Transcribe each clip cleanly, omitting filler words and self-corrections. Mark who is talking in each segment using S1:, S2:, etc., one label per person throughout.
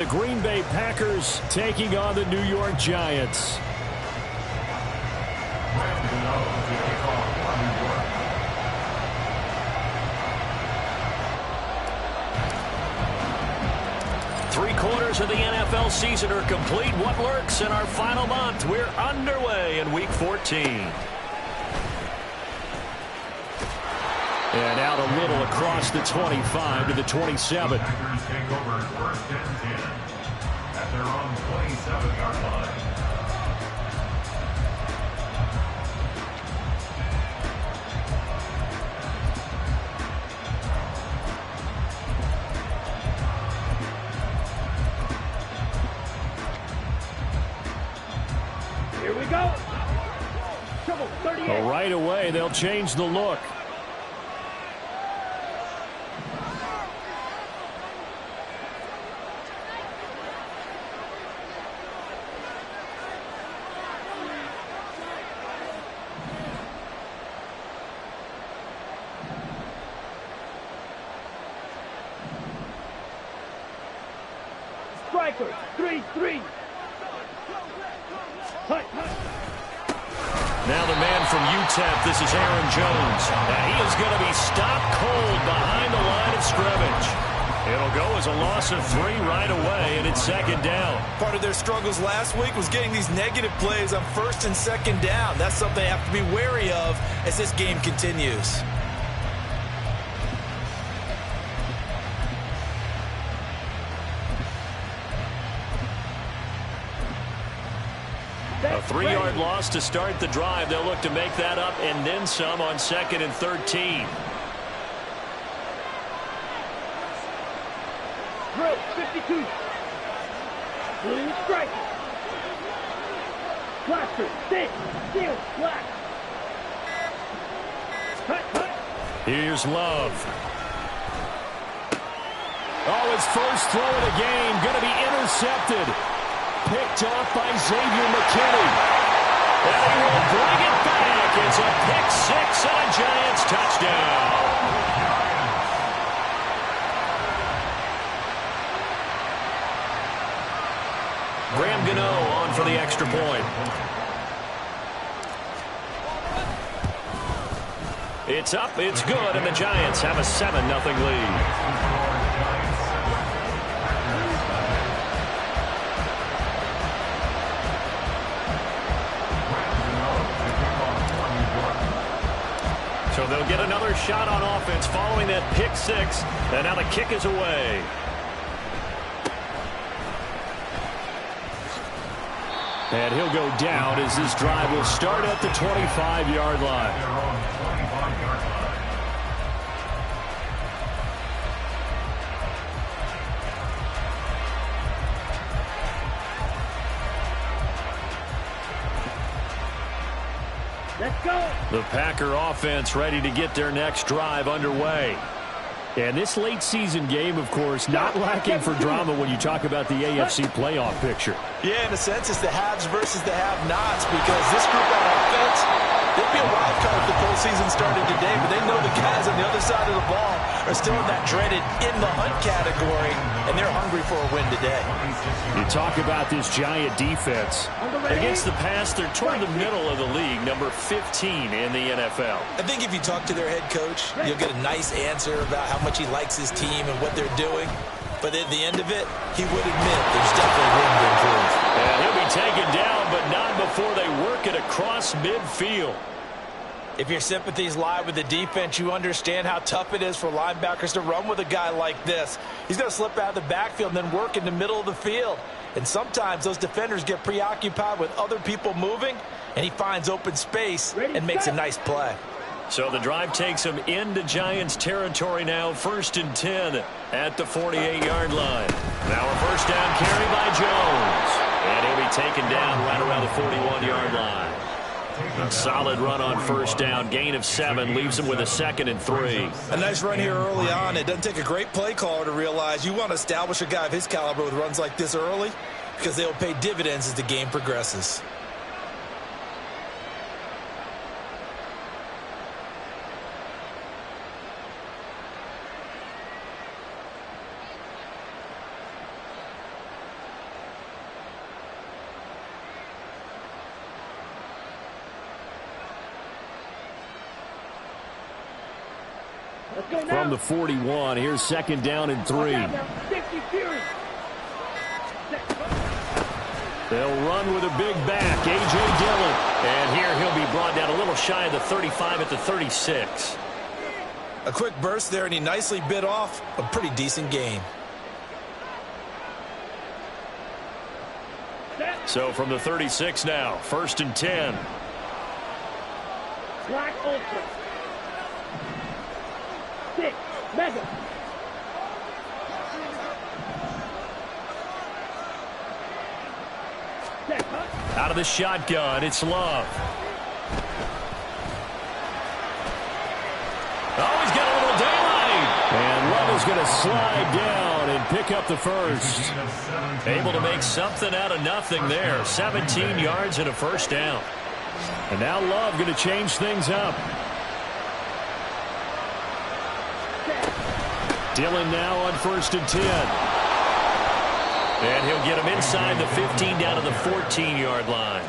S1: The Green Bay Packers taking on the New York Giants. Three-quarters of the NFL season are complete. What lurks in our final month? We're underway in Week 14. And out a little across the 25 to the 27.
S2: Packers take over first and 10 at their own 27-yard line.
S3: Here we go. Trouble 38.
S1: Well, right away, they'll change the look.
S3: Strikers, 3-3. Hut, hut.
S1: Now the man from UTEP, this is Aaron Jones. And he is going to be stopped cold behind the line of scrimmage. It'll go as a loss of 3 right away, and it's second down.
S4: Part of their struggles last week was getting these negative plays on first and second down. That's something they have to be wary of as this game continues.
S1: A 3-yard loss to start the drive. They'll look to make that up and then some on second and 13.
S3: Drill, 52. Blue strike. Cluster, sit, steal, black. Hut, hut.
S1: Here's Love. Oh, his first throw of the game going to be intercepted. Picked off by Xavier McKinney. And he will bring it back. It's a pick-6 and a Giants touchdown. Graham Gano on for the extra point. It's up, it's good, and the Giants have a 7-0 lead. So they'll get another shot on offense following that pick-6, and now the kick is away. And he'll go down as this drive will start at the 25-yard line.
S3: Let's go.
S1: The Packer offense ready to get their next drive underway. And this late season game, of course, not lacking for drama when you talk about the AFC playoff picture.
S4: Yeah, in a sense, it's the haves versus the have-nots because this group on offense, they'd be a wild card if the postseason started today, but they know the guys on the other side of the ball are still in that dreaded in-the-hunt category, and they're hungry for a win today.
S1: You talk about this Giant defense. Against the pass, they're toward the middle of the league, number 15 in the NFL.
S4: I think if you talk to their head coach, you'll get a nice answer about how much he likes his team and what they're doing. But at the end of it, he would admit there's definitely room to improve.
S1: And he'll be taken down, but not before they work it across midfield.
S4: If your sympathies lie with the defense, you understand how tough it is for linebackers to run with a guy like this. He's going to slip out of the backfield and then work in the middle of the field. And sometimes those defenders get preoccupied with other people moving, and he finds open space and makes a nice play.
S1: So the drive takes him into Giants territory now, 1st and 10 at the 48-yard line. Now a first down carry by Jones. And he'll be taken down right around the 41-yard line. A solid run on first down, gain of 7, leaves him with a 2nd and 3.
S4: A nice run here early on. It doesn't take a great play caller to realize you want to establish a guy of his caliber with runs like this early because they'll pay dividends as the game progresses.
S3: Let's go now.
S1: From the 41, here's second down and 3.
S3: 50 Fury.
S1: They'll run with a big back, A.J. Dillon. And here he'll be brought down a little shy of the 35 at the 36.
S4: A quick burst there, and he nicely bit off a pretty decent gain.
S1: So from the 36 now, first and 10.
S3: Black Ultra. 6. Mega.
S1: Out of the shotgun, it's Love. Oh, he's got a little daylight. And Love is going to slide down and pick up the first. Able to make something out of nothing there. 17 yards and a first down. And now Love going to change things up. Dillon now on first and 10. And he'll get him inside the 15 down to the 14-yard line.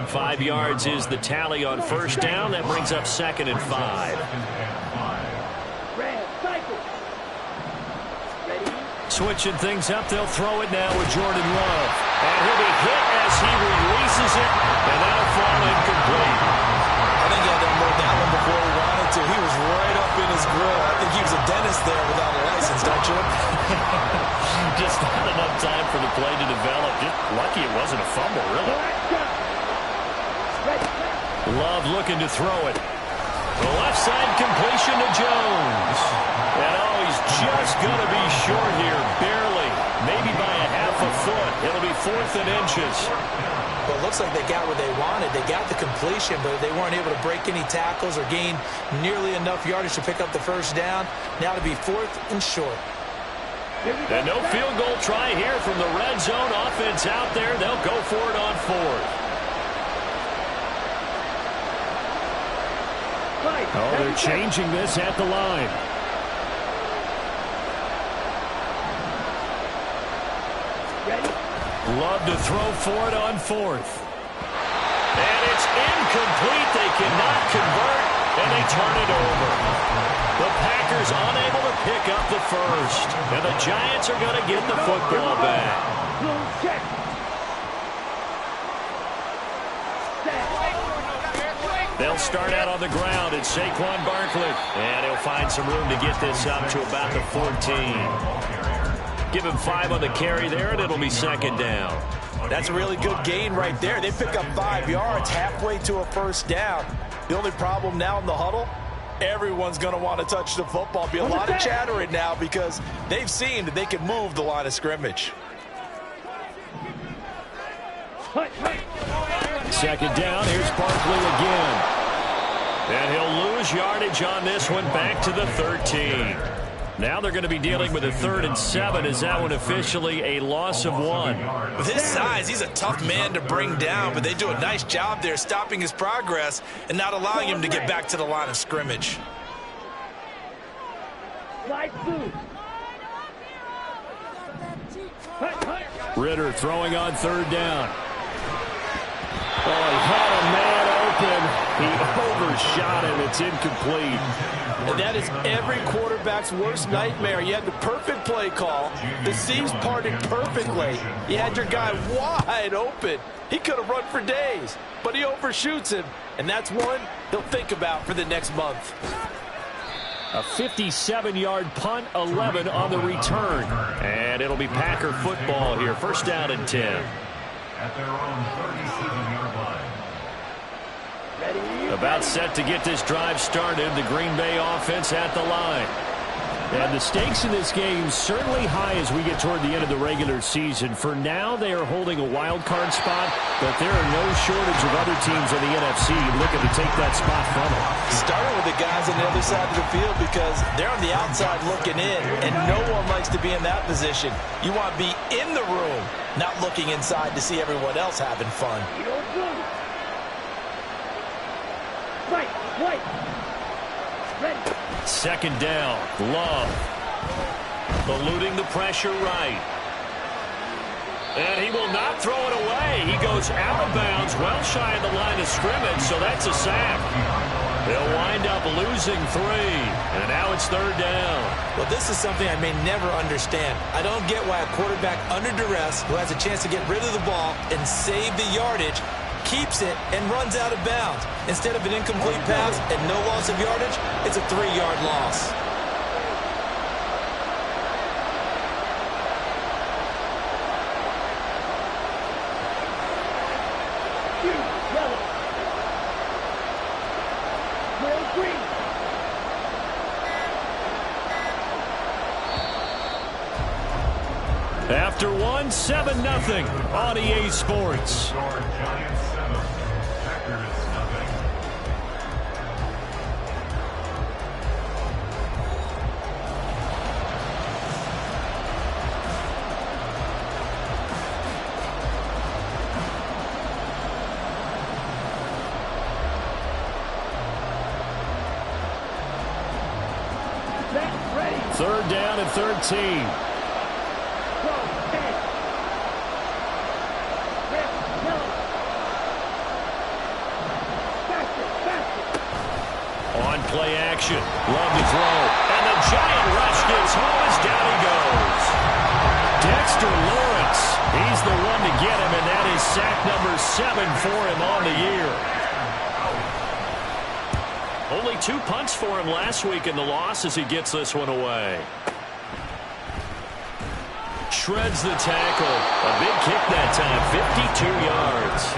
S1: 5 yards is the tally on first down. That brings up second and 5. Switching things up, they'll throw it now with Jordan Love. And he'll be hit as he releases it, and that'll fall incomplete.
S4: I think he had to unload that one before he wanted to. He was right up in his grill. I think he was a dentist there without a license, don't you?
S1: Just not enough time for the play to develop. Just lucky it wasn't a fumble, really. Love looking to throw it. The left side completion to Jones. And oh, he's just going to be short here, barely. Maybe by a half a foot. It'll be 4th and inches.
S4: Well, it looks like they got what they wanted. They got the completion, but they weren't able to break any tackles or gain nearly enough yardage to pick up the first down. Now to be 4th and short.
S1: And no field goal try here from the red zone. Offense out there. They'll go for it on 4th. Oh, they're changing this at the line. Love to throw for it on 4th. And it's incomplete. They cannot convert, and they turn it over. The Packers unable to pick up the first. And the Giants are going to get the football back. They'll start out on the ground. It's Saquon Barkley. And he'll find some room to get this up to about the 14. Give him 5 on the carry there, and it'll be second down.
S4: That's a really good gain right there. They pick up 5 yards halfway to a first down. The only problem now in the huddle, everyone's going to want to touch the football. Be a lot of chatter right now because they've seen that they can move the line of scrimmage.
S1: Second down, here's Barkley again. And he'll lose yardage on this one back to the 13. Now they're going to be dealing with a 3rd and 7. Is that one officially a loss of 1?
S4: With his size, he's a tough man to bring down, but they do a nice job there stopping his progress and not allowing him to get back to the line of scrimmage.
S1: Ritter throwing on 3rd down. Oh, he had a man open. He overshot him. It's incomplete.
S5: And that is every quarterback's worst nightmare. You had the perfect play call. The seams parted perfectly. You had your guy wide open. He could have run for days, but he overshoots him. And that's one he'll think about for the next month.
S1: A 57-yard punt, 11 on the return. And it'll be Packer football here. First down and 10.
S2: At their own 37-yard line.
S1: About set to get this drive started. The Green Bay offense at the line. And the stakes in this game certainly high as we get toward the end of the regular season. For now, they are holding a wild card spot, but there are no shortage of other teams in the NFC looking to take that spot from them.
S4: Starting with the guys on the other side of the field because they're on the outside looking in, and no one likes to be in that position. You want to be in the room, not looking inside to see everyone else having fun.
S1: Second down, Love. Eluding the pressure right. And he will not throw it away. He goes out of bounds, well shy of the line of scrimmage, so that's a sack. They'll wind up losing 3, and now it's 3rd down.
S4: Well, this is something I may never understand. I don't get why a quarterback under duress who has a chance to get rid of the ball and save the yardage keeps it and runs out of bounds. Instead of an incomplete pass and no loss of yardage, it's a 3-yard loss.
S1: After 1, 7-0 on EA Sports.
S2: Giants 7, Packers 0.
S3: Ready.
S1: 3rd down and 13. On play action. Love to throw. And the giant rush gets home as down he goes. Dexter Lawrence. He's the one to get him, and that is sack number 7 for him on the year. Only 2 punts for him last week in the loss as he gets this one away. Shreds the tackle. A big kick that time, 52 yards.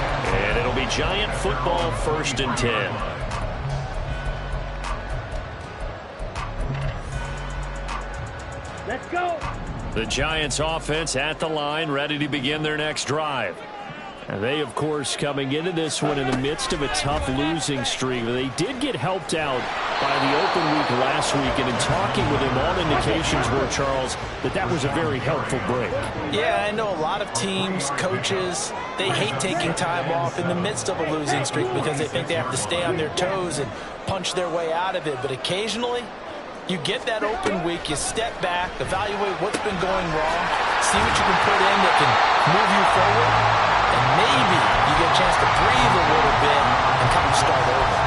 S1: And it'll be Giant football, 1st and 10.
S3: Let's go.
S1: The Giants offense at the line, ready to begin their next drive. And they, of course, coming into this one in the midst of a tough losing streak. They did get helped out by the open week last week, and in talking with him, all indications were, Charles, that was a very helpful break.
S4: Yeah, I know a lot of teams, coaches, they hate taking time off in the midst of a losing streak because they think they have to stay on their toes and punch their way out of it. But occasionally, you get that open week, you step back, evaluate what's been going wrong, see what you can put in that can move you forward, and maybe you get a chance to breathe a little bit and kind of start over.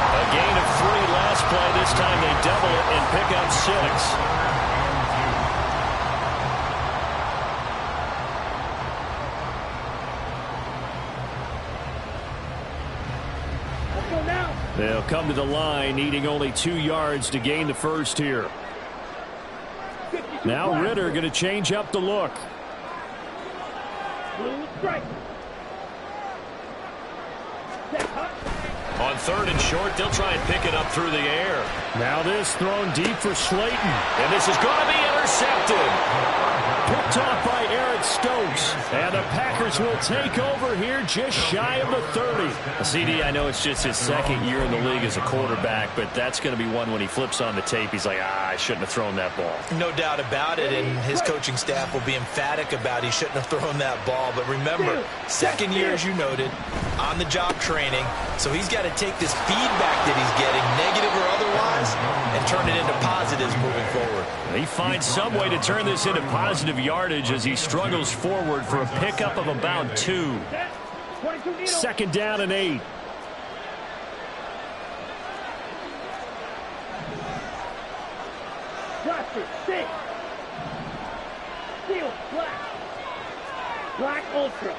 S1: A gain of 3 last play. This time they double it and pick up 6. They'll come to the line, needing only 2 yards to gain the first here. Now Ritter going to change up the look. On 3rd and short, they'll try and pick it up through the air. Now this thrown deep for Slayton. And this is going to be intercepted. Picked off by Eric Stokes. And the Packers will take over here just shy of the 30. CD, I know it's just his 2nd year in the league as a quarterback, but that's going to be one when he flips on the tape. He's like, I shouldn't have thrown that ball.
S4: No doubt about it, and his coaching staff will be emphatic about he shouldn't have thrown that ball. But remember, 2nd year, as you noted, on-the-job training, so he's got to take this feedback that he's getting, negative or otherwise, and turn it into positives moving forward.
S1: He finds some way to turn this into positive yardage as he struggles forward for a pickup of about 2. 2nd down and 8.
S3: Black Ultra.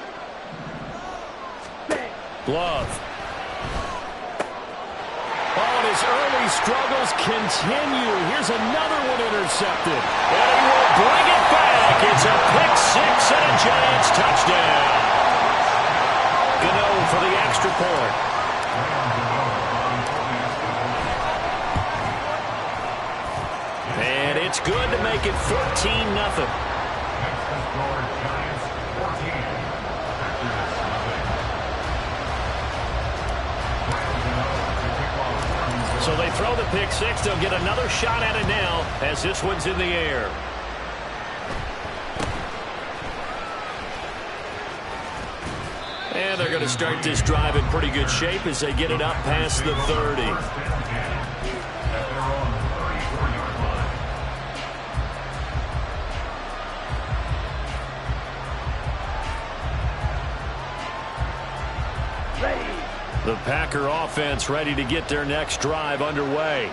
S1: Glove. Oh, and his early struggles continue. Here's another one intercepted. And he will bring it back. It's a pick 6 and a Giants touchdown. Gano for the extra point. And it's good to make it 14-0. So they throw the pick 6. They'll get another shot at it now as this one's in the air. And they're going to start this drive in pretty good shape as they get it up past the 30. The Packer offense ready to get their next drive underway.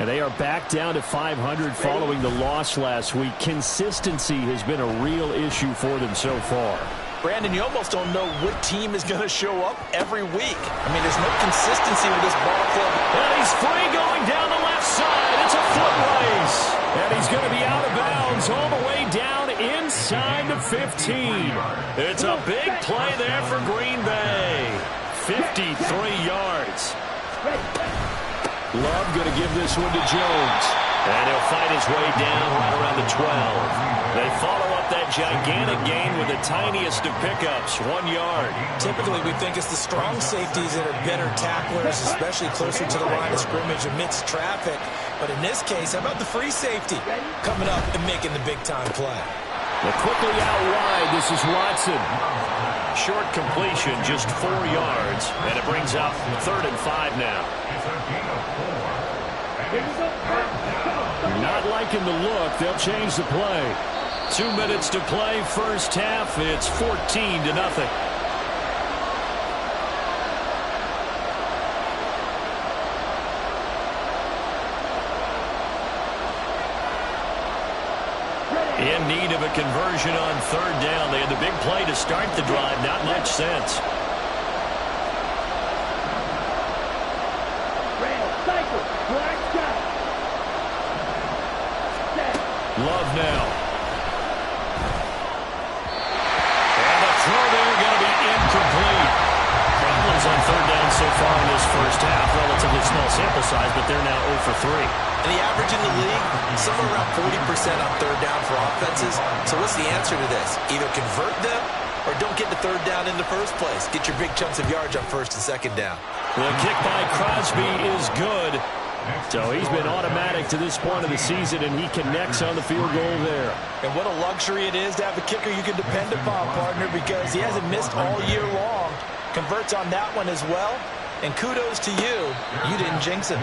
S6: And they are back down to 500 following the loss last week. Consistency has been a real issue for them so far.
S4: Brandon, you almost don't know what team is going to show up every week. I mean, there's no consistency with this ball club.
S1: And he's free going down the left side. It's a foot race. And he's going to be out of bounds all the way down inside the 15. It's a big play there for Green Bay. 53 yards.
S6: Love going to give this one to Jones.
S1: And he'll fight his way down right around the 12. They follow up that gigantic gain with the tiniest of pickups, 1 yard.
S4: Typically, we think it's the strong safeties that are better tacklers, especially closer to the line of scrimmage amidst traffic. But in this case, how about the free safety coming up and making the big-time play?
S6: But quickly out wide, this is Watson.
S1: Short completion, just 4 yards, and it brings up 3rd and 5 now.
S6: Not liking the look. They'll change the play.
S1: 2 minutes to play, first half. It's 14-0. In need of a conversion on 3rd down. They had the big play to start the drive. Not much sense. Love now. And the throw there going to be incomplete. Problems on 3rd down so far in this first half. Relatively small sample size, but they're now 0 for 3.
S4: And the average in the league, somewhere around 40% on 3rd down for offenses. So what's the answer to this? Either convert them or don't get to 3rd down in the first place. Get your big chunks of yards on 1st and 2nd down.
S1: The kick by Crosby is good.
S6: So he's been automatic to this point of the season, and he connects on the field goal there.
S4: And what a luxury it is to have a kicker you can depend upon, partner, because he hasn't missed all year long. Converts on that one as well. And kudos to you. You didn't jinx him.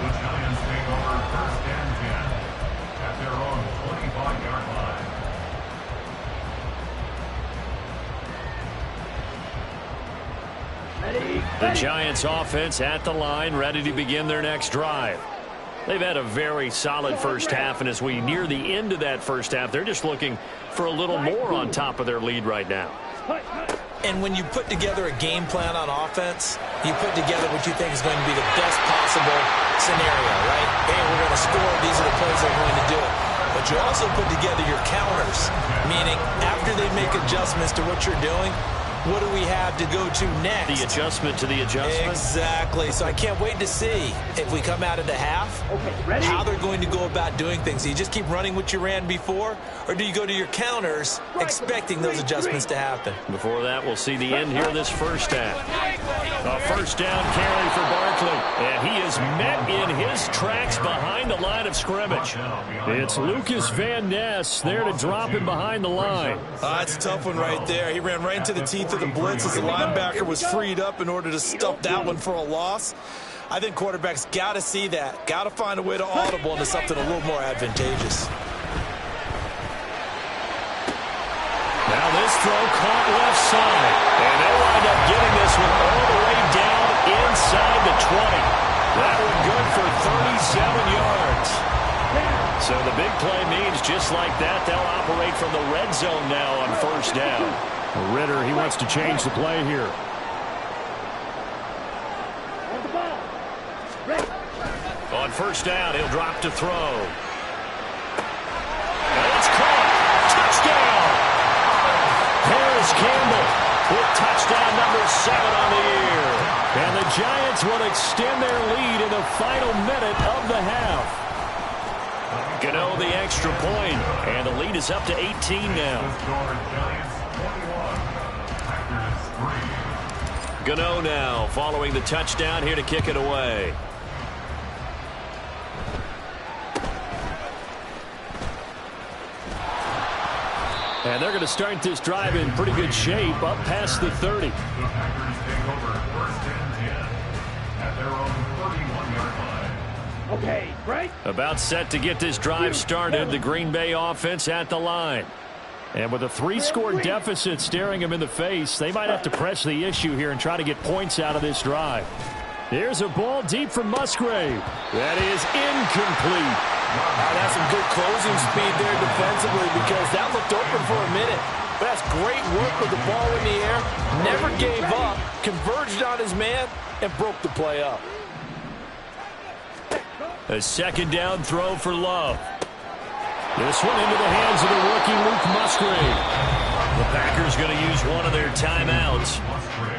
S2: The Giants take over 1st and 10 at their own 25-yard line.
S1: The Giants offense at the line, ready to begin their next drive. They've had a very solid first half, and as we near the end of that first half, they're just looking for a little more on top of their lead right now.
S4: And when you put together a game plan on offense, you put together what you think is going to be the best possible scenario, right? Hey, we're going to score. These are the plays they're going to do. But you also put together your counters, meaning after they make adjustments to what you're doing, what do we have to go to next?
S1: The adjustment to the adjustment?
S4: Exactly. So I can't wait to see if we come out of the half, how they're going to go about doing things. Do you just keep running what you ran before, or do you go to your counters expecting those adjustments to happen?
S1: Before that, we'll see the end here of this first half. A first down carry for Barkley, and he is met in his tracks behind the line of scrimmage.
S6: It's Lucas Van Ness there to drop him behind the line.
S4: That's a tough one right there. He ran right into the teeth of the blitz as the linebacker was freed up in order to stuff that one for a loss. I think quarterbacks got to see that. Got to find a way to audible into something a little more advantageous.
S1: Now this throw caught left side. And they wind up getting this one all the way down inside the 20. That one good for 37 yards. So the big play means just like that, they'll operate from the red zone now on first down.
S6: Ritter, he wants to change the play here.
S1: On first down, he'll drop to throw. And it's caught. Touchdown! Harris Campbell with touchdown number 7 on the year. And the Giants will extend their lead in the final minute of the half. Gano the extra point, and the lead is up to 18 now. Gano now following the touchdown here to kick it away.
S6: And they're going to start this drive in pretty good shape up past the 30.
S2: The Packers take over 1st and 10 at their own 31-yard line.
S3: Okay, right?
S1: About set to get this drive started. The Green Bay offense at the line.
S6: And with a 3-score deficit staring him in the face, they might have to press the issue here and try to get points out of this drive. Here's a ball deep from Musgrave. That is incomplete.
S5: That's some good closing speed there defensively because that looked open for a minute. But that's great work with the ball in the air. Never gave up, converged on his man, and broke the play up.
S1: A second down throw for Love. This one into the hands of the rookie Luke Musgrave. The Packers going to use one of their timeouts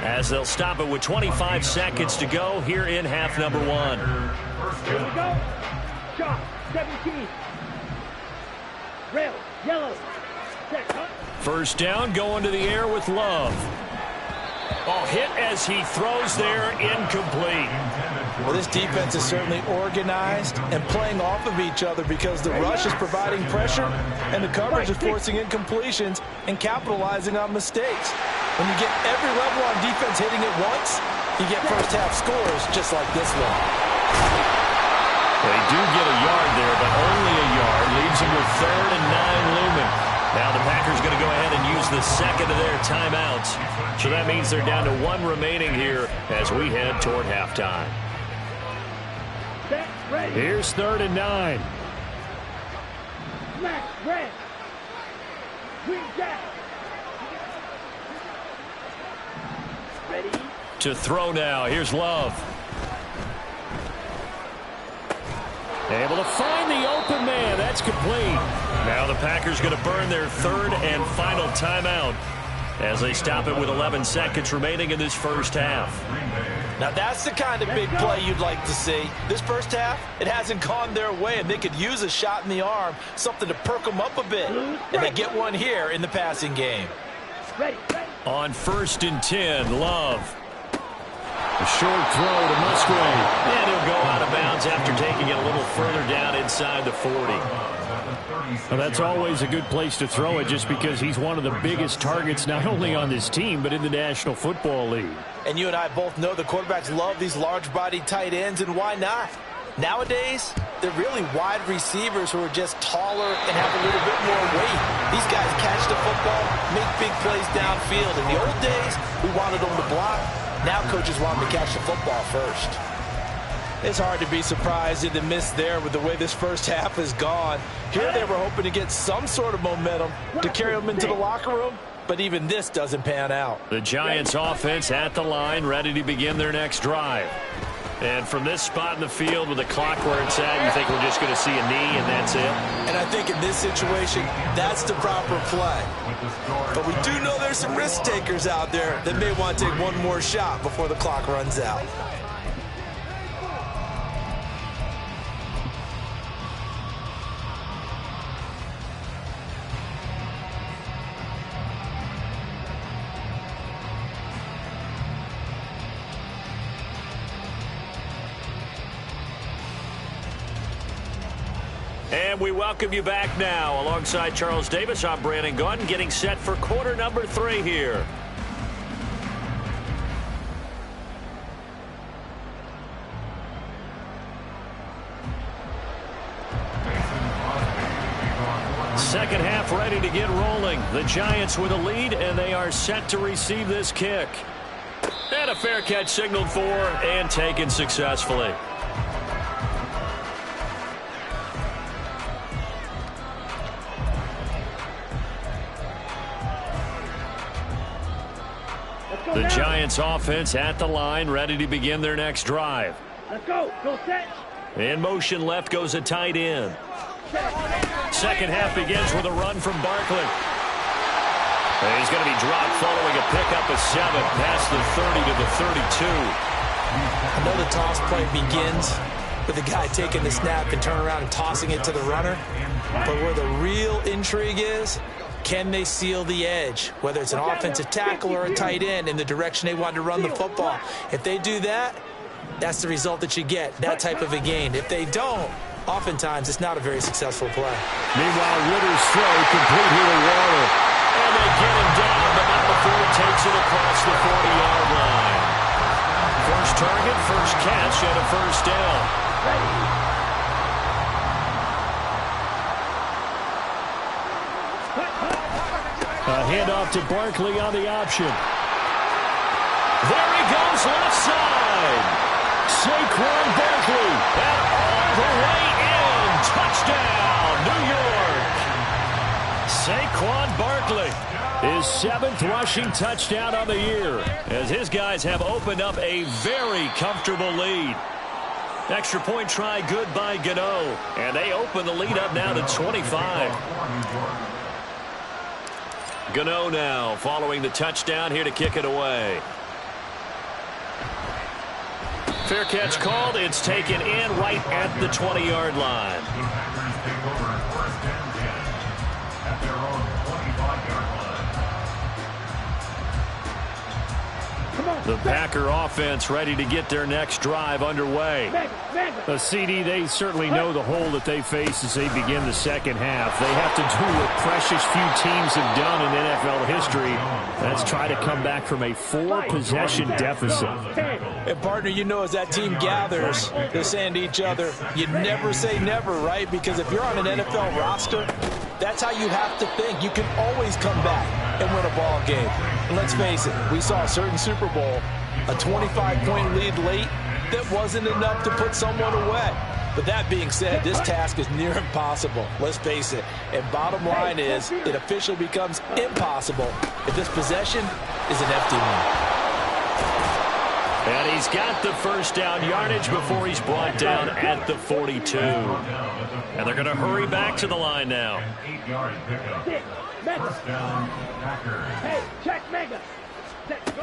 S1: as they'll stop it with 25 seconds to go here in half number 1.
S3: Here we go. Shot. 17. Rail. Yellow. Set.
S1: First down going to the air with Love. Oh, hit as he throws there, incomplete.
S5: Well, this defense is certainly organized and playing off of each other because the rush is providing pressure and the coverage is forcing incompletions and capitalizing on mistakes. When you get every level on defense hitting it once, you get first-half scores just like this one.
S1: They do get a yard there, but only a yard. Leaves them with 3rd and 9 looming. Now the Packers going to go ahead and use the second of their timeouts. So that means they're down to 1 remaining here as we head toward halftime.
S6: Here's 3rd and 9.
S3: Max, red. Green jack. Ready?
S1: To throw now. Here's Love. Able to find the open man. That's complete. Now the Packers going to burn their 3rd and final timeout as they stop it with 11 seconds remaining in this first half.
S5: Now that's the kind of big play you'd like to see. This first half, it hasn't gone their way, and they could use a shot in the arm, something to perk them up a bit. And they get one here in the passing game.
S3: Ready.
S1: On 1st and 10, Love. A short throw to Musgrave. And he'll go out of bounds after taking it a little further down inside the 40.
S6: Well, that's always a good place to throw it just because he's one of the biggest targets not only on this team but in the National Football League.
S5: And you and I both know the quarterbacks love these large-bodied tight ends, and why not? Nowadays, they're really wide receivers who are just taller and have a little bit more weight. These guys catch the football, make big plays downfield. In the old days, we wanted them to block. Now coaches want them to catch the football first. It's hard to be surprised at the miss there with the way this first half has gone. Here they were hoping to get some sort of momentum to carry them into the locker room, but even this doesn't pan out.
S1: The Giants offense at the line, ready to begin their next drive. And from this spot in the field with the clock where it's at, you think we're just going to see a knee and that's it?
S5: And I think in this situation, that's the proper play. But we do know there's some risk takers out there that may want to take one more shot before the clock runs out.
S1: And we welcome you back now. Alongside Charles Davis, I'm Brandon Gaudin, getting set for quarter number 3 here. Second half ready to get rolling. The Giants with a lead, and they are set to receive this kick. And a fair catch signaled for and taken successfully. The Giants offense at the line, ready to begin their next drive.
S3: Let's go. Go set.
S1: In motion left goes a tight end. Second half begins with a run from Barkley. And he's going to be dropped following a pickup of 7 past the 30 to the 32.
S5: I know the toss play begins with the guy taking the snap and turning around and tossing it to the runner. But where the real intrigue is, can they seal the edge, whether it's an offensive tackle or a tight end, in the direction they want to run the football? If they do that, that's the result that you get, that type of a gain. If they don't, oftentimes it's not a very successful play.
S1: Meanwhile, Ritter's throw complete here to Waller. And they get him down, but not before he takes it across the 40-yard line. First target, first catch, and a first down.
S6: A handoff to Barkley on the option.
S1: There he goes left side.
S6: Saquon Barkley.
S1: And all the way in. Touchdown, New York. Saquon Barkley.
S6: His 7th rushing touchdown on the year,
S1: as his guys have opened up a very comfortable lead. Extra point try good by Gano. And they open the lead up now to 25. Gano now following the touchdown here to kick it away. Fair catch called. It's taken in right at the 20-yard line.
S2: The Packers take over first and 10 at their own 25-yard line.
S1: The Packer offense ready to get their next drive underway.
S6: a CD. They certainly know the hole that they face as they begin the second half. They have to do what precious few teams have done in NFL history. That's try to come back from a 4-possession deficit.
S5: And, partner, you know, as that team gathers, they're saying to each other, you never say never, right? Because if you're on an NFL roster, that's how you have to think. You can always come back and win a ball game. And let's face it, we saw a certain Super Bowl, a 25-point lead late, that wasn't enough to put someone away. But that being said, this task is near impossible. Let's face it. And bottom line is, it officially becomes impossible if this possession is an empty one.
S1: And he's got the first down yardage before he's brought down at the 42. And they're going to hurry back to the line now.
S2: 8-yard pickup. First down, Packers.
S3: Hey, check Mega. Let's go.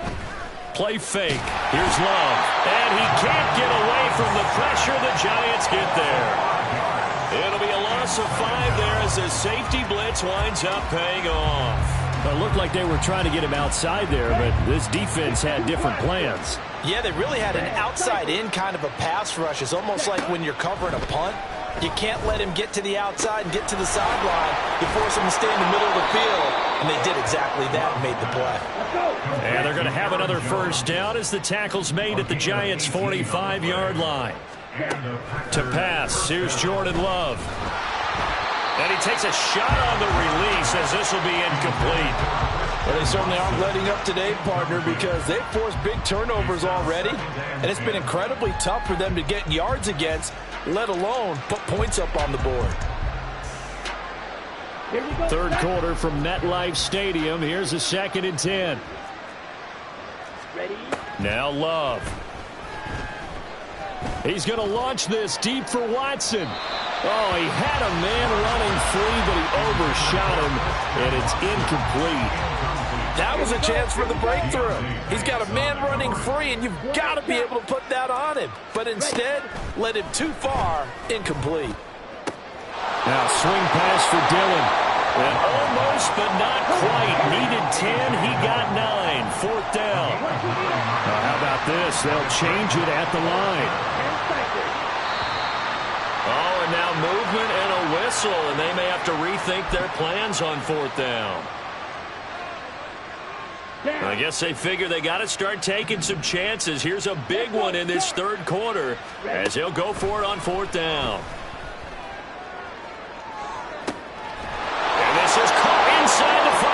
S1: Play fake. Here's Love. And he can't get away from the pressure. The Giants get there. It'll be a loss of 5 there as the safety blitz winds up paying off.
S6: It looked like they were trying to get him outside there, but this defense had different plans.
S5: Yeah, they really had an outside-in kind of a pass rush. It's almost like when you're covering a punt. You can't let him get to the outside and get to the sideline. You force him to stay in the middle of the field, and they did exactly that and made the play.
S1: And they're going to have another first down as the tackle's made at the Giants' 45-yard line. To pass, here's Jordan Love. And he takes a shot on the release as this will be incomplete.
S5: Well, they certainly aren't letting up today, partner, because they've forced big turnovers already, and it's been incredibly tough for them to get yards against, let alone put points up on the board.
S6: Third quarter from MetLife Stadium. Here's a 2nd and 10.
S3: Ready?
S1: Now Love.
S6: He's going to launch this deep for Watson. Oh, he had a man running free, but he overshot him, and it's incomplete.
S5: That was a chance for the breakthrough. He's got a man running free, and you've got to be able to put that on him. But instead, led him too far, incomplete.
S6: Now swing pass for Dillon.
S1: And almost, but not quite. Needed 10, he got 9. 4th down.
S6: Now, how about this? They'll change it at the line.
S1: Oh, and now movement and a whistle, and they may have to rethink their plans on 4th down. I guess they figure they got to start taking some chances. Here's a big one in this third quarter as he'll go for it on 4th down. And this is caught inside the 5.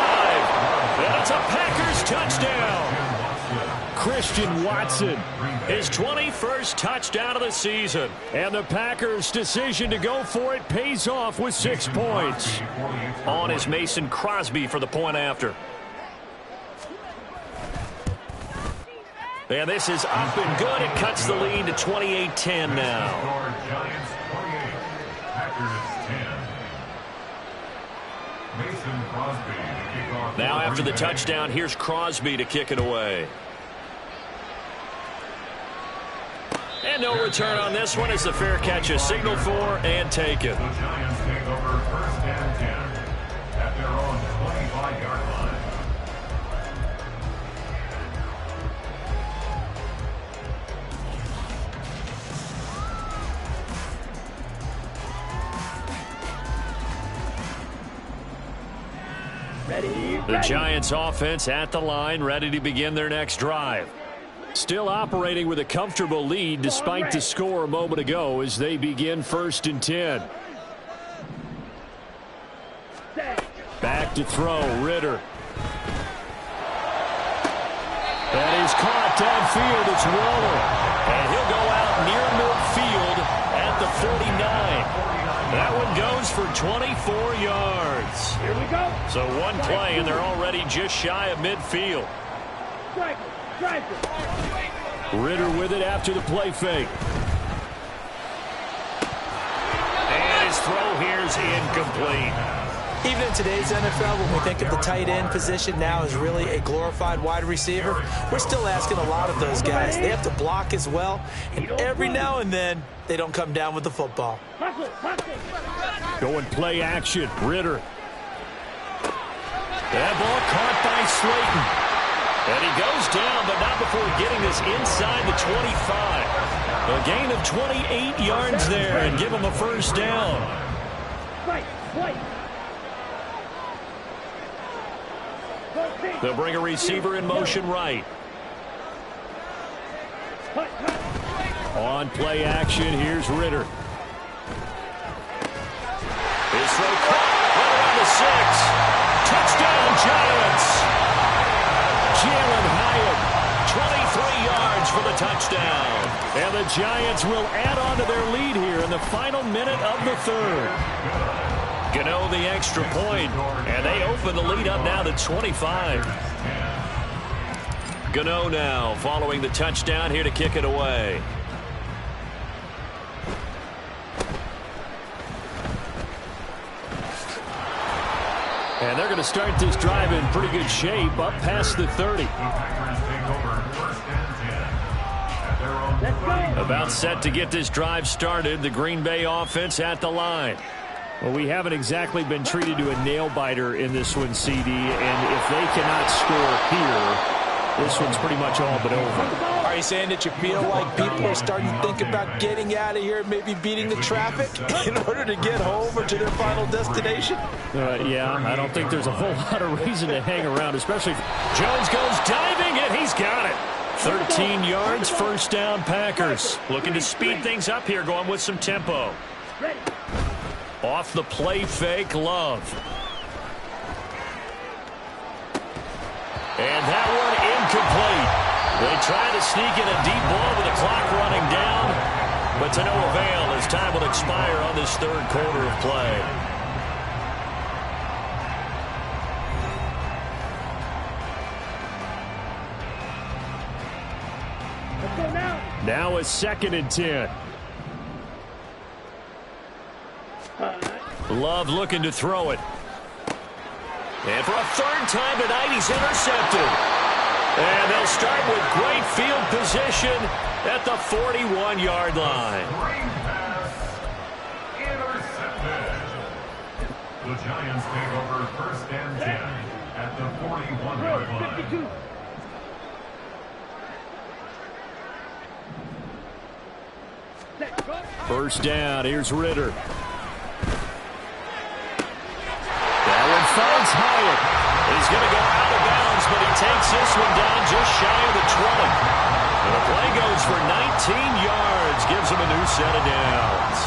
S1: That's a Packers touchdown.
S6: Christian Watson,
S1: his 21st touchdown of the season.
S6: and the Packers' decision to go for it pays off with 6 points.
S1: On is Mason Crosby for the point after. And this is up and good. It cuts the lead to 28-10 now.
S2: Giants 28, Packers 10. Mason Crosby to kick off.
S1: Now after the touchdown, here's Crosby to kick it away. And no return on this one as the fair catch is signaled for and taken.
S2: The Giants take over first and 10 at their own 25-yard line.
S1: The Giants offense at the line, ready to begin their next drive.
S6: Still operating with a comfortable lead despite the score a moment ago as they begin 1st and 10. Back to throw. Ritter. That is caught downfield. It's Waller. And he'll go out near midfield at the 49. That one goes for 24 yards.
S3: Here we go.
S1: So one play, and they're already just shy of midfield.
S3: Drive it.
S6: Ritter with it after the play fake.
S1: And his throw here is incomplete.
S4: Even in today's NFL, when we think of the tight end position now as really a glorified wide receiver, we're still asking a lot of those guys. They have to block as well, and every now and then, they don't come down with the football.
S6: Going play action. Ritter. That ball caught by Slayton. And he goes down, but not before getting this inside the 25. A gain of 28 yards there and give him a first down. They'll bring a receiver in motion right. On play action, here's Ritter. His throw caught right around the 6. Touchdown, Giants. Jalen Hyatt, 23 yards for the touchdown. And the Giants will add on to their lead here in the final minute of the third. Gano the extra point, and they open the lead up now to 25. Gano now following the touchdown here to kick it away. And they're going to start this drive in pretty good shape up past the 30. About set to get this drive started. The Green Bay offense at the line. Well, we haven't exactly been treated to a nail-biter in this one, CD. And if they cannot score here, this one's pretty much all but over.
S4: Are you saying that you feel like people are starting to think about getting out of here, maybe beating the traffic in order to get home or to their final destination?
S6: Yeah, I don't think there's a whole lot of reason to hang around, especially if Jones goes diving, and he's got it. 13 yards, first down, Packers. Looking to speed things up here, going with some tempo. Off the play fake, Love. And that one incomplete. They try to sneak in a deep ball with the clock running down, but to no avail as time will expire on this third quarter of play.
S3: Let's go now.
S6: Now a 2nd and 10. Love looking to throw it. And for a third time tonight, he's intercepted. And they'll start with great field position at the 41-yard line.
S2: Great pass. Intercepted. The Giants take over 1st and 10 at the 41-yard line.
S3: 52.
S6: First down, here's Ritter. That one finds Hyatt. He's going to go out of bounds, but he takes this one down just shy of the 20. And the play goes for 19 yards, gives him a new set of downs.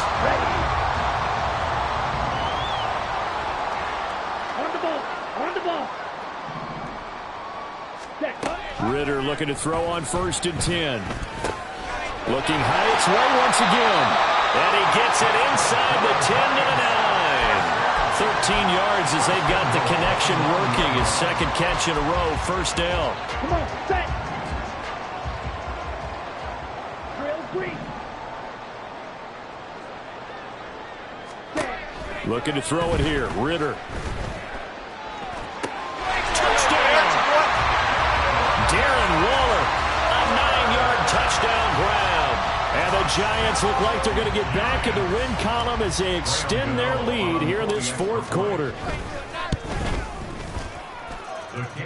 S3: On the ball.
S6: Ritter looking to throw on 1st and 10. Looking Hyatt's way once again. And he gets it inside the 10 to the 9. 13 yards as they've got the connection working. His 2nd catch in a row, first down.
S3: Come on, set. Drill 3.
S6: Looking to throw it here. Ritter. Touchdown! Darren Waller, a 9-yard touchdown grab. And the Giants look like they're going to get back in the win column as they extend their lead here in this 4th quarter.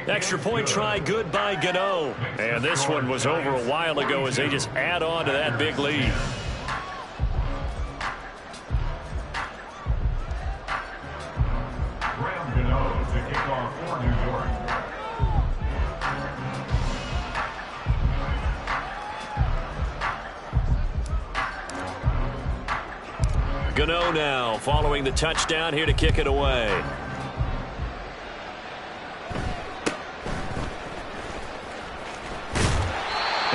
S6: Extra point try good by Gano. And this one was over a while ago as they just add on to that big lead.
S2: Graham Gano to kick off for New York.
S1: Gano now following the touchdown here to kick it away.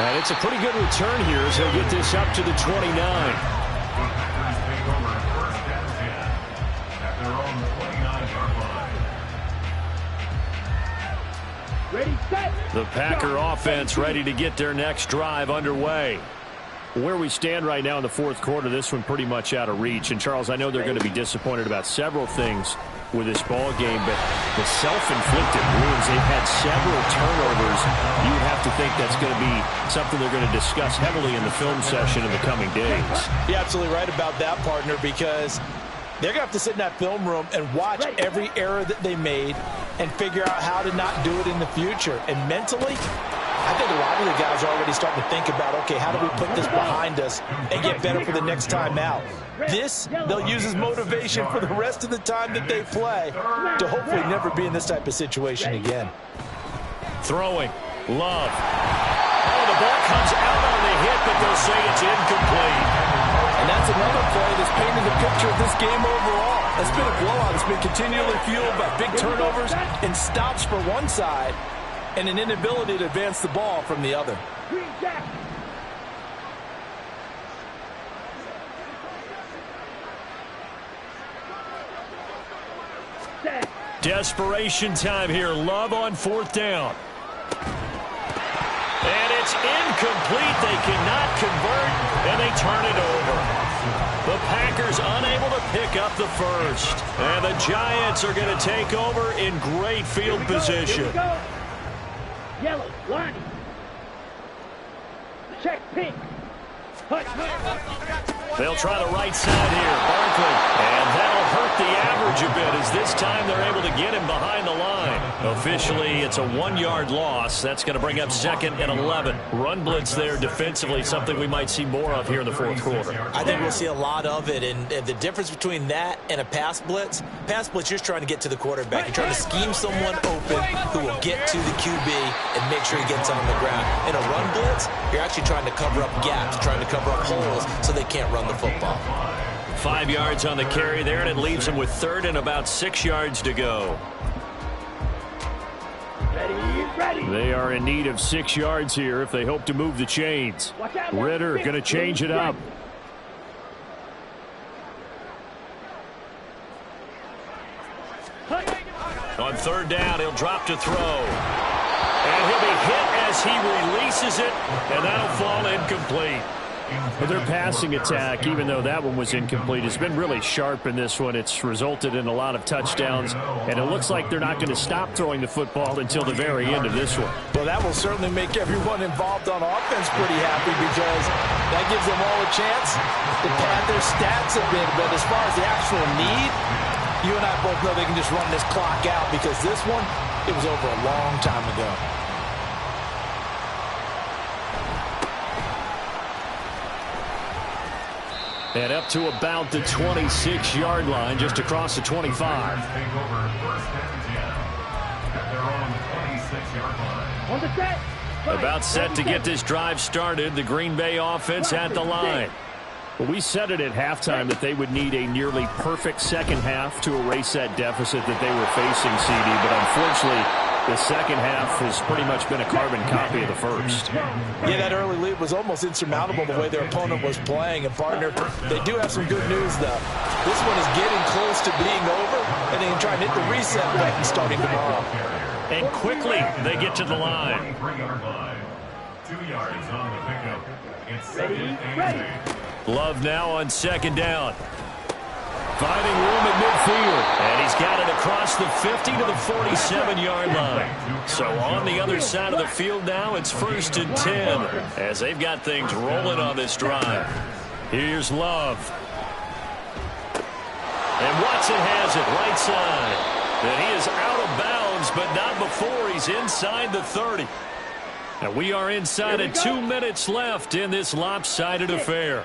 S6: And it's a pretty good return here as he'll get this up to the 29.
S2: The Packers take over first and 10 at their own 29-yard line.
S3: Ready, set.
S6: The Packer offense ready to get their next drive underway. Where we stand right now in the fourth quarter, this one pretty much out of reach. And, Charles, I know they're going to be disappointed about several things with this ball game, but the self-inflicted wounds, they've had several turnovers. You have to think that's going to be something they're going to discuss heavily in the film session in the coming days.
S4: You're absolutely right about that, partner, because they're going to have to sit in that film room and watch every error that they made and figure out how to not do it in the future. And mentally, I think a lot of the guys are already starting to think about, okay, how do we put this behind us and get better for the next time out? This, they'll use as motivation for the rest of the time that they play to hopefully never be in this type of situation again.
S1: Throwing. Love. Oh, the ball comes out on the hit, but they'll say it's incomplete.
S5: And that's another play that's painted the picture of this game overall. It's been a blowout. It's been continually fueled by big turnovers and stops for one side and an inability to advance the ball from the other.
S3: Green Jack. Set.
S1: Desperation time here. Love on fourth down. And it's incomplete. They cannot convert, and they turn it over. The Packers unable to pick up the first. And the Giants are going to take over in great field position.
S3: Here we go. Yellow, Lonnie. Check pink. Hut.
S1: They'll try the right side here. Barkley. And that'll hurt the average a bit as this time they're able to get him behind the line. Officially, it's a 1-yard loss. That's going to bring up second and 11. Run blitz there defensively, something we might see more of here in the fourth quarter.
S4: I think we'll see a lot of it, and the difference between that and a pass blitz, you're just trying to get to the quarterback. You're trying to scheme someone open who will get to the QB and make sure he gets on the ground. In a run blitz, you're actually trying to cover up gaps, trying to cover up holes so they can't run the football.
S1: 5 yards on the carry there, and it leaves them with third and about 6 yards to go.
S3: Ready.
S6: They are in need of 6 yards here if they hope to move the chains. Ritter going to change it up.
S1: On third down, he'll drop to throw. And he'll be hit as he releases it, and that'll fall incomplete.
S6: But their passing attack, even though that one was incomplete, has been really sharp in this one. It's resulted in a lot of touchdowns, and it looks like they're not going to stop throwing the football until the very end of this one.
S5: Well, that will certainly make everyone involved on offense pretty happy because that gives them all a chance to pad their stats a bit. But as far as the actual need, you and I both know they can just run this clock out because this one, it was over a long time ago.
S6: And up to about the 26-yard line, just across the 25.
S2: Take over first and 10 at their own 26-yard line.
S3: On the set.
S1: About set to get this drive started. The Green Bay offense at the line.
S6: Well, we said it at halftime that they would need a nearly perfect second half to erase that deficit that they were facing, CD. But unfortunately, the second half has pretty much been a carbon copy of the first.
S5: Yeah, that early lead was almost insurmountable the way their opponent was playing. And, partner, they do have some good news, though. This one is getting close to being over, and they can try and hit the reset button starting tomorrow.
S1: And quickly, they get to the line.
S2: 23-yard line. 2 yards on the pickup. It's second and 8.
S1: Love now on second down. Finding room at midfield. And he's got it across the 50 to the 47-yard line. So on the other side of the field now, it's first and 10 as they've got things rolling on this drive. Here's Love. And Watson has it right side. And he is out of bounds, but not before he's inside the 30. And we are inside of 2 minutes left in this lopsided affair.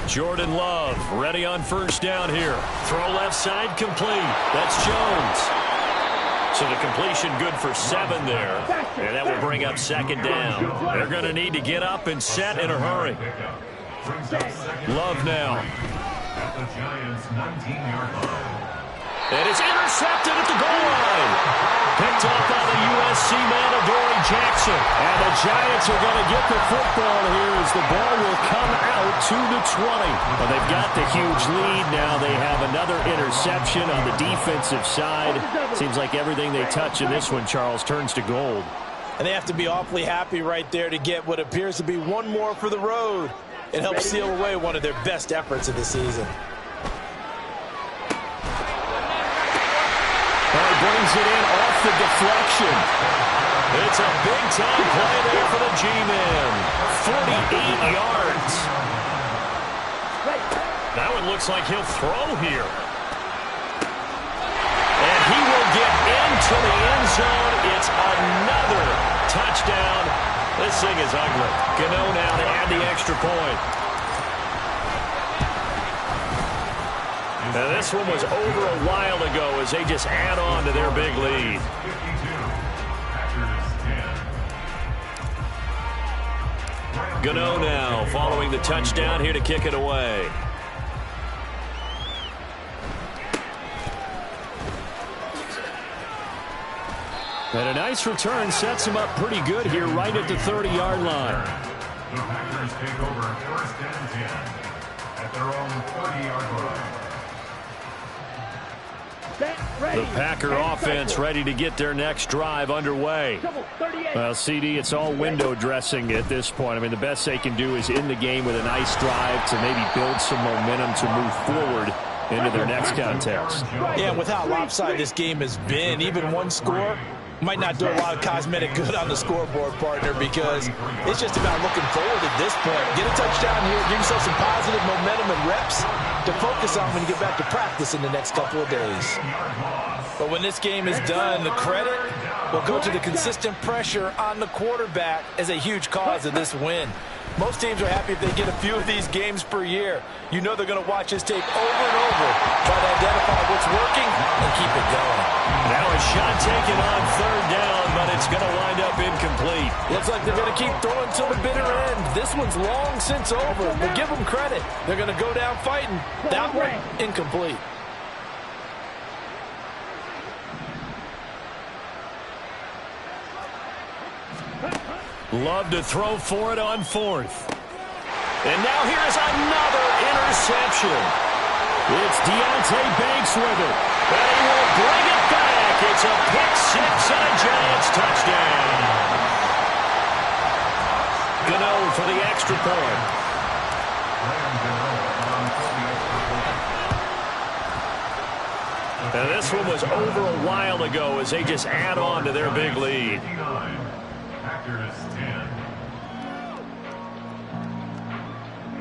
S1: Jordan Love ready on first down here. Throw left side complete. That's Jones. So the completion good for 7 there. And that will bring up second down. They're going to need to get up and set in a hurry. Love now.
S2: At the Giants' 19-yard line.
S1: And it's intercepted at the goal line. Picked off by the U.S. USC man, Adoree Jackson. And the Giants are going to get the football here as the ball will come out to the 20. Well, they've got the huge lead. Now they have another interception on the defensive side. Seems like everything they touch in this one, Charles, turns to gold.
S4: And they have to be awfully happy right there to get what appears to be one more for the road. It helps seal away one of their best efforts of the season.
S1: Brings it in off the deflection. It's a big-time play there for the G-Men. 48 yards. That one looks like he'll throw here. And he will get into the end zone. It's another touchdown. This thing is ugly. Gano now to add the extra point. Now this one was over a while ago as they just add on to their big lead. 52. Gano now following the touchdown here to kick it away. And a nice return sets him up pretty good here right at the 30-yard line.
S2: The Packers take over 1st and 10 at their own 30-yard line.
S1: The Packer offense ready to get their next drive underway. Well, CD, it's all window dressing at this point. I mean, the best they can do is end the game with a nice drive to maybe build some momentum to move forward into their next contest.
S4: Yeah, with how lopsided this game has been, even one score might not do a lot of cosmetic good on the scoreboard, partner, because it's just about looking forward at this point. Get a touchdown here, give yourself some positive momentum and reps to focus on when you get back to practice in the next couple of days. But when this game is done, the credit will go to the consistent pressure on the quarterback as a huge cause of this win. Most teams are happy if they get a few of these games per year. You know they're going to watch this tape over and over, try to identify what's working and keep it going.
S1: Now a shot taken on 3rd down, but it's going to wind up incomplete.
S4: Looks like they're going to keep throwing till the bitter end. This one's long since over, but give them credit. They're going to go down fighting. That one, incomplete.
S1: Love to throw for it on 4th. And now here's another interception. It's Deonte Banks with it. And he will bring it back. It's a pick-6 and a Giants touchdown. Gano for the extra point. And this one was over a while ago as they just add on to their big lead.
S2: Packers 10.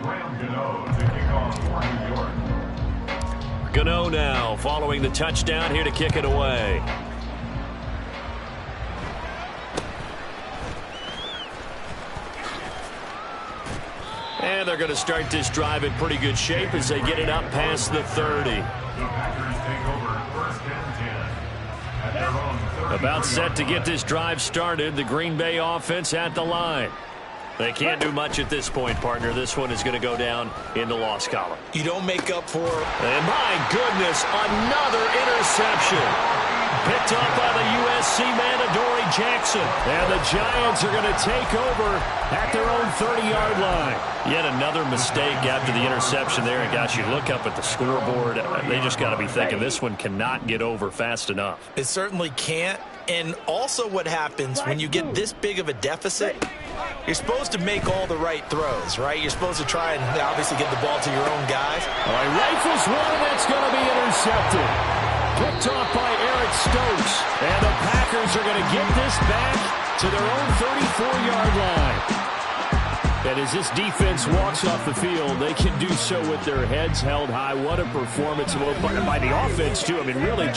S2: Graham Gano to kick off for New York.
S1: Gano now following the touchdown here to kick it away. And they're going to start this drive in pretty good shape as they get it up past the 30.
S2: The Packers take over 1st and 10 at their own 30.
S1: About set to get this drive started. The Green Bay offense at the line. They can't do much at this point, partner. This one is going to go down in the loss column.
S4: You don't make up for...
S1: And my goodness, another interception. Picked up by the USC man, Adoree Jackson. And the Giants are going to take over at their own 30-yard line. Yet another mistake after the interception there. And gosh, you look up at the scoreboard, they just got to be thinking this one cannot get over fast enough.
S4: It certainly can't. And also what happens when you get this big of a deficit, you're supposed to make all the right throws, right? You're supposed to try and obviously get the ball to your own guys.
S1: All right, rifles one, and it's going to be intercepted. Picked off by Eric Stokes. And the Packers are going to get this back to their own 34-yard line. And as this defense walks off the field, they can do so with their heads held high. What a performance by the offense, too. I mean, really,